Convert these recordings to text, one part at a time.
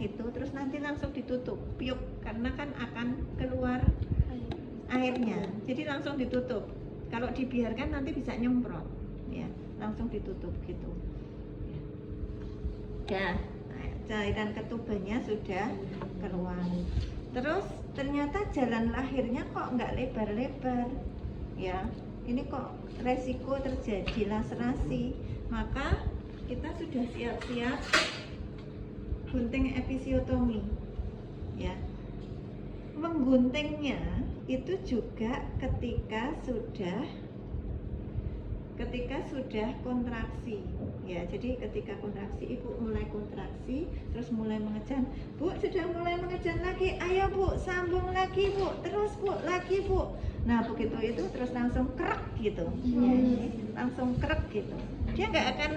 gitu, terus nanti langsung ditutup piuk karena kan akan keluar airnya, jadi langsung ditutup. Kalau dibiarkan nanti bisa nyemprot, ya langsung ditutup gitu. Ya, cairan ketubannya sudah keluar. Terus ternyata jalan lahirnya kok nggak lebar-lebar, ya. Ini kok resiko terjadi laserasi. Maka kita sudah siap-siap gunting episiotomi, ya. Mengguntingnya itu juga ketika sudah kontraksi, ya. Jadi ketika kontraksi, ibu mulai kontraksi, terus mulai mengejan. Bu, sudah mulai mengejan lagi, ayo bu, sambung lagi bu, terus bu, lagi bu. Nah begitu itu terus langsung krek gitu, ya, langsung krek gitu. Dia nggak akan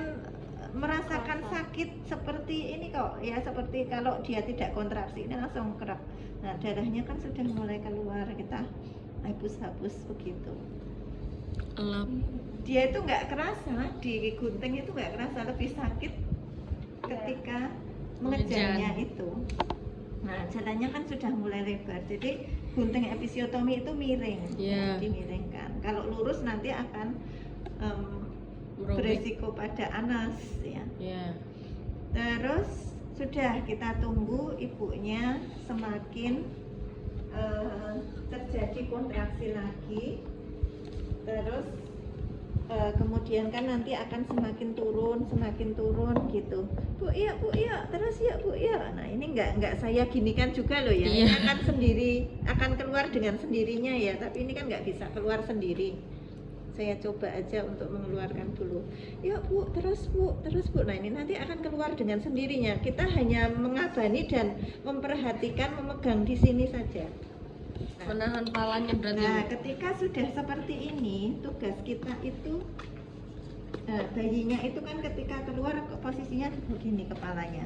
merasakan sakit seperti ini kok, ya, seperti kalau dia tidak kontraksi, ini langsung krek. Nah darahnya kan sudah mulai keluar, kita hapus-hapus begitu. Elap. Dia itu nggak kerasa, digunting itu nggak kerasa, lebih sakit ketika mengejarnya itu. Nah jalannya kan sudah mulai lebar, jadi gunting episiotomi itu miring, dimiringkan. Kalau lurus nanti akan berisiko pada anas, ya. Terus sudah kita tunggu ibunya semakin terjadi kontraksi lagi, terus kemudian kan nanti akan semakin turun gitu. Bu iya terus ya bu ya. Nah ini nggak saya ginikan juga loh ya. Ini akan keluar dengan sendirinya ya, tapi ini kan nggak bisa keluar sendiri. Saya coba aja untuk mengeluarkan dulu. Ya bu, terus bu. Nah ini nanti akan keluar dengan sendirinya. Kita hanya mengabani dan memperhatikan, memegang di sini saja. Menahan palanya berarti. Nah ketika sudah seperti ini, tugas kita itu bayinya itu kan ketika keluar posisinya begini kepalanya.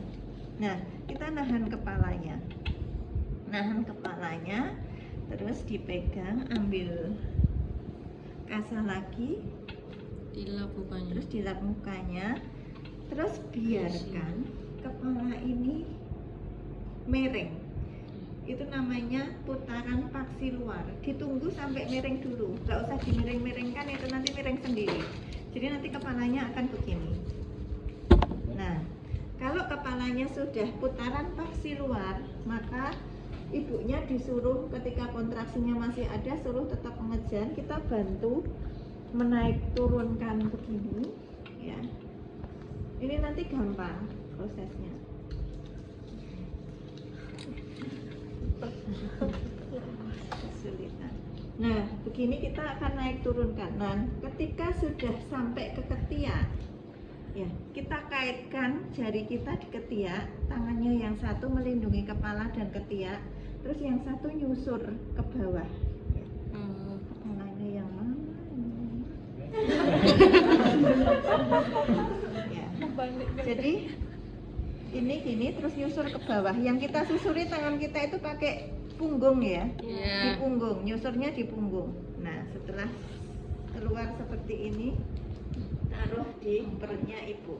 Nah kita nahan kepalanya, terus dipegang, ambil kasa lagi, dilap mukanya, terus dilap mukanya, terus biarkan kepala ini miring. Itu namanya putaran paksi luar. Ditunggu sampai miring dulu, nggak usah dimiring-miringkan, itu nanti miring sendiri. Jadi nanti kepalanya akan begini. Nah kalau kepalanya sudah putaran paksi luar, maka ibunya disuruh ketika kontraksinya masih ada, suruh tetap mengejan. Kita bantu menaik turunkan begini, ya. Ini nanti gampang prosesnya. Kesulitan. Nah begini kita akan naik turunkan. Nah ketika sudah sampai ke ketiak, ya kita kaitkan jari kita di ketiak, tangannya yang satu melindungi kepala dan ketiak, terus yang satu nyusur ke bawah, ya. Kepalanya yang mana ya. Jadi ini gini terus nyusur ke bawah. Yang kita susuri tangan kita itu pakai punggung, ya. Di punggung, nyusurnya di punggung. Nah setelah keluar seperti ini, taruh di perutnya ibu.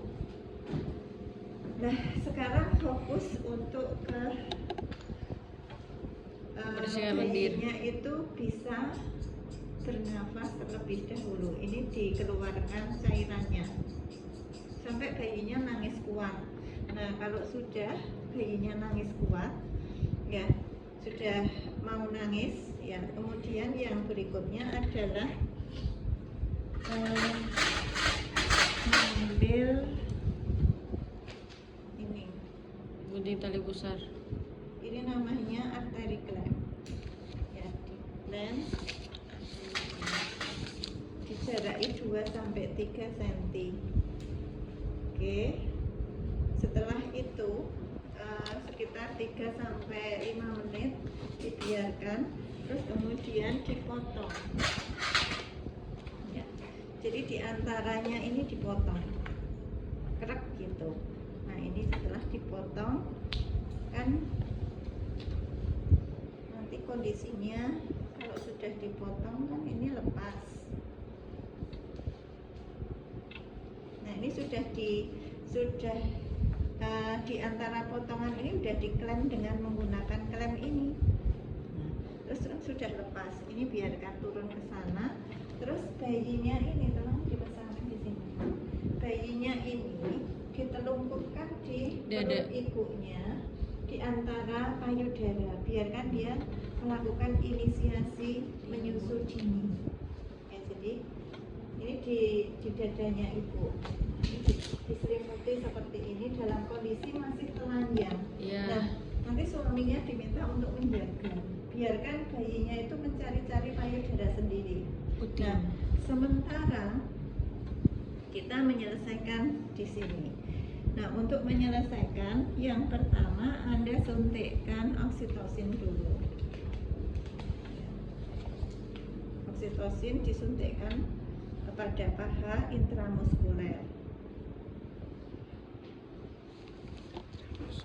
Nah sekarang fokus untuk ke bayinya itu bisa bernafas terlebih dahulu. Ini dikeluarkan cairannya sampai bayinya nangis kuat. Nah kalau sudah bayinya nangis kuat, ya sudah mau nangis, ya kemudian yang berikutnya adalah mengambil ini gunting tali pusar. Ini namanya arteri clamp, ya, di clamp, dijaraki 2-3 cm. Oke, setelah itu sekitar 3-5 menit dibiarkan, terus kemudian dipotong, ya. Jadi diantaranya ini dipotong krek gitu. Nah ini setelah dipotong kan nanti kondisinya kalau sudah dipotong kan ini lepas. Nah ini sudah di antara potongan ini udah klem dengan menggunakan klem ini. Nah, terus sudah lepas, ini biarkan turun ke sana. Terus bayinya ini tolong dipasangkan di sini. Bayinya ini ditelungkupkan di Dada. perut ibunya di antara payudara, biarkan dia melakukan inisiasi menyusu dini. Ya, jadi ini di dadanya ibu, ini diselimuti seperti ini dalam kondisi masih telanjang. Iya. Nah, nanti suaminya diminta untuk menjaga, biarkan bayinya itu mencari-cari payudara sendiri. Putih. Nah, sementara kita menyelesaikan di sini. Nah, untuk menyelesaikan, yang pertama Anda suntikkan oksitosin dulu. Oksitosin disuntikkan pada paha intramuskuler.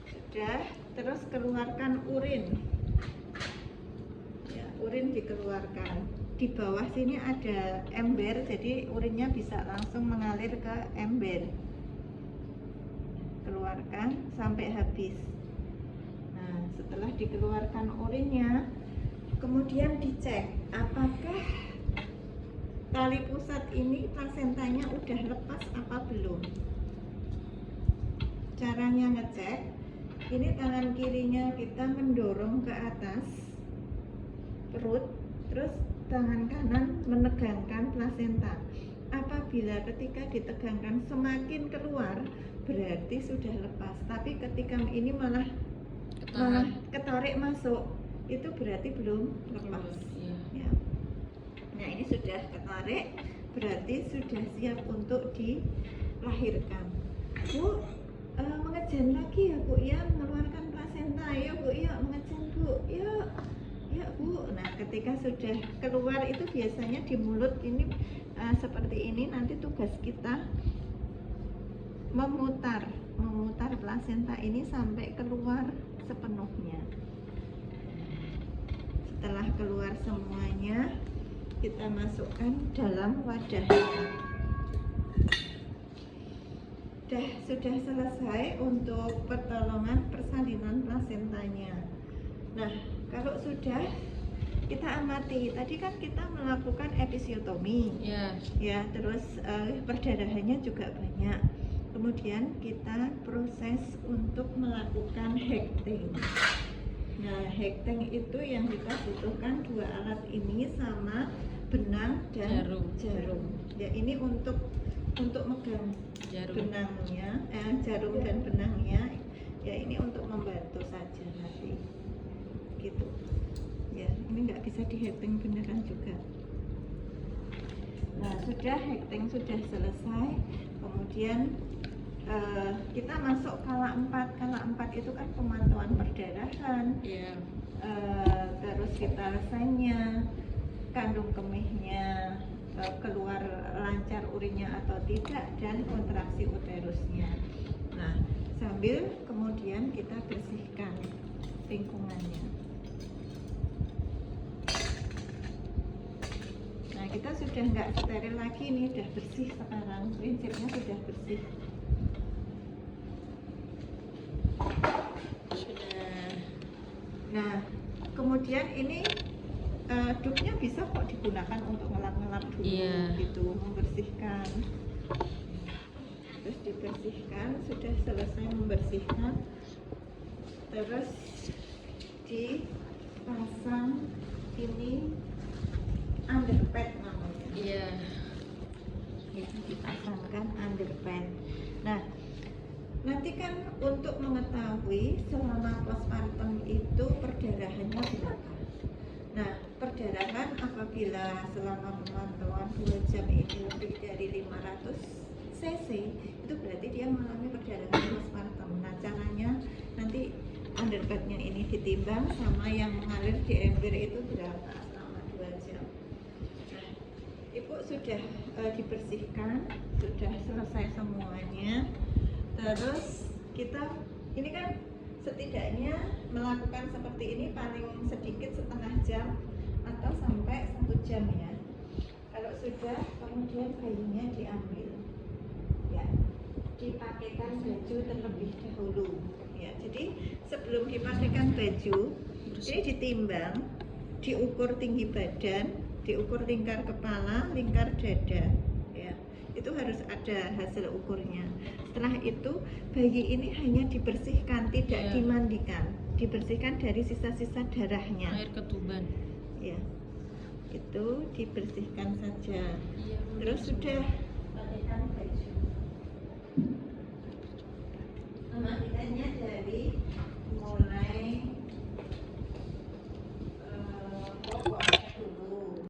Sudah, terus keluarkan urin. Ya, urin dikeluarkan. Di bawah sini ada ember, jadi urinnya bisa langsung mengalir ke ember. Keluarkan sampai habis. Nah, setelah dikeluarkan urinnya, kemudian dicek apakah tali pusat ini plasentanya udah lepas apa belum. Caranya ngecek, ini tangan kirinya kita mendorong ke atas perut, terus tangan kanan menegangkan plasenta. Apabila ketika ditegangkan semakin keluar, berarti sudah lepas. Tapi ketika ini malah ketarik masuk, itu berarti belum lepas. Iya. Ya. Nah, ini sudah ketarik, berarti sudah siap untuk dilahirkan. Bu, mengejan lagi ya Bu ya, mengeluarkan plasenta ya Bu ya, mengejan Bu ya. Ya Bu, nah ketika sudah keluar itu biasanya di mulut ini seperti ini, nanti tugas kita memutar plasenta ini sampai keluar sepenuhnya. Setelah keluar semuanya, kita masukkan dalam wadahnya. Sudah selesai untuk pertolongan persalinan plasentanya. Nah, kalau sudah, kita amati. Tadi kan kita melakukan episiotomi. Iya. Ya, terus perdarahannya juga banyak. Kemudian kita proses untuk melakukan hekting. Nah, hekting itu yang kita butuhkan 2 alat ini sama benang dan jarum. Ya, ini untuk megang benangnya, jarum dan benangnya. Ya, ini untuk membantu saja nanti. Gitu. Ya, ini nggak bisa dihekting beneran juga. Nah, sudah hekting sudah selesai, kemudian kita masuk kala 4. Kala 4 itu kan pemantauan perdarahan. Iya. Terus vitalsennya, kandung kemihnya, keluar lancar urinnya atau tidak, dan kontraksi uterusnya. Nah, sambil kemudian kita bersihkan lingkungannya. Nah, kita sudah nggak steril lagi nih, udah bersih sekarang, prinsipnya sudah bersih. Sudah. Nah, kemudian ini dupnya bisa kok digunakan untuk ngelap-ngelap dulu. Iya. Gitu, membersihkan. Terus dibersihkan, sudah selesai membersihkan, terus dipasang ini underpad namanya. Iya. Itu dipasangkan underpad. Nah, nanti kan untuk mengetahui selama postpartum itu perdarahannya berapa. Nah, perdarahan apabila selama pemantauan 2 jam ini lebih dari 500 cc, itu berarti dia mengalami perdarahan postpartum. Nah, caranya nanti underpadnya ini ditimbang sama yang mengalir di ember itu berapa selama 2 jam. Nah, Ibu sudah dibersihkan, sudah selesai semuanya. Terus kita ini kan setidaknya melakukan seperti ini paling sedikit setengah jam atau sampai 1 jam ya. Kalau sudah, kemudian bayinya diambil, ya, dipakaikan baju terlebih dahulu, Ya, jadi sebelum dipakaikan baju, ini ditimbang, diukur tinggi badan, diukur lingkar kepala, lingkar dada. Ya, itu harus ada hasil ukurnya. Setelah itu bayi ini hanya dibersihkan, tidak Ya. dimandikan, dibersihkan dari sisa-sisa darahnya. Air ketuban. Ya, itu dibersihkan saja. Iya, Terus sudah pakaikan baju. Memandikannya dari mulai